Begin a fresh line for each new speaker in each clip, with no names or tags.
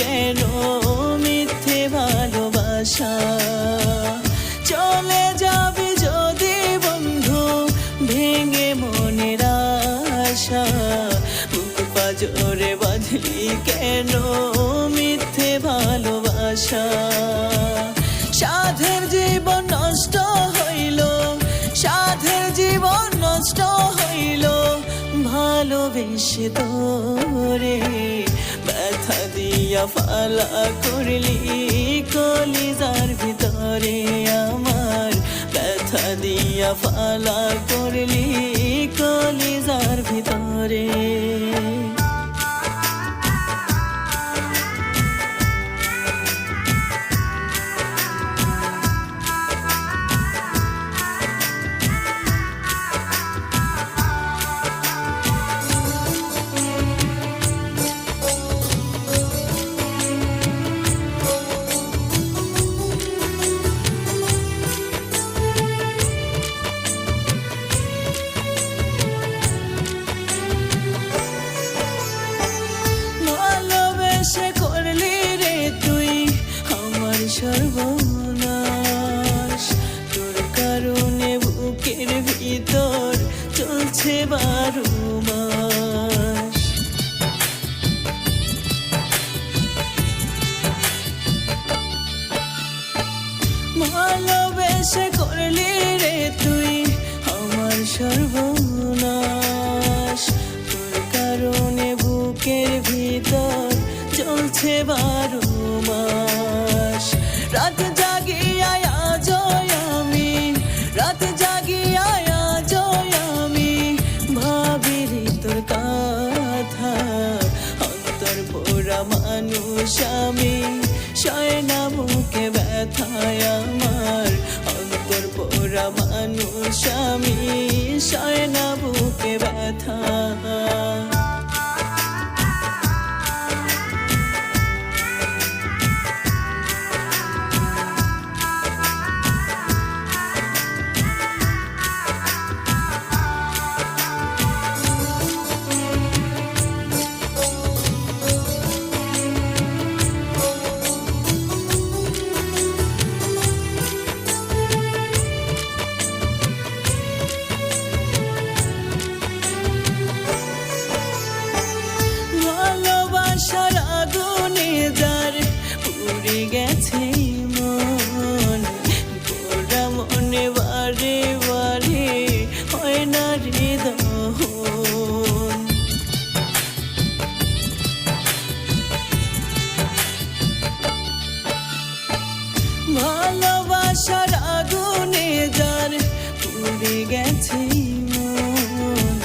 কেন মিথ্যে ভালোবাসা। চলে যাবে যদি বন্ধু ভেঙে মনের আশা, বুক পাজরে বাঁধলি কেন মিথ্যে ভালোবাসা। সাধের জীবন নষ্ট হইল, সাধের জীবন নষ্ট হইল, ভালোবেসে তোরে ব্যথা দিয়া ফালা করলি কলিজার ভিতরে আমার, ব্যথা দিয়া ফালা করলি কলিজার ভিতরে। সে করলি রে তুই আমার সর্বনাশ, তোর কারণে বুকের ভিতর চলছে 12 মাস। ভালোবেসে করলি রে তুই আমার সর্বনাশ, তোর কারণে বুকের ভিতর চলছে 12 মাস। রাত জাগিয়া আজ আমি, রাত জাগিয়া আজ আমি ভাবিরি তোর কথা। অন্তর পোড়া মানুষ আমি, সয় না মুখে ব্যথায় আমার। অন্তর পোড়া মানুষ আমি, সয় না বুকে ব্যথা। ভালোবাসার আগুনে যার পুড়ে গেছে মন, পোড়া মনে বারে বারে হয় না রে দহন। ভালোবাসার আগুনে যার পুড়ে গেছে মন,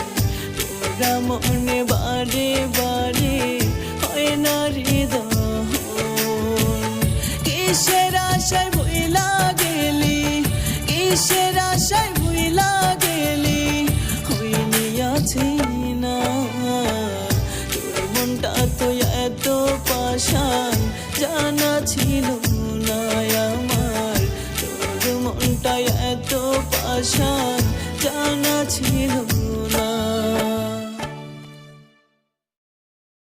পোড়া মনে বারে বারে হয় না রে দহন। কিসের আশায় ভুইলা গেলি, কিসের আশায় ভুইলা গেলি, হইনি আছি না। তোর মনটা তো এত পাষাণ জানা ছিল না আমার, তোর মনটা এত পাষাণ জানা ছিল না।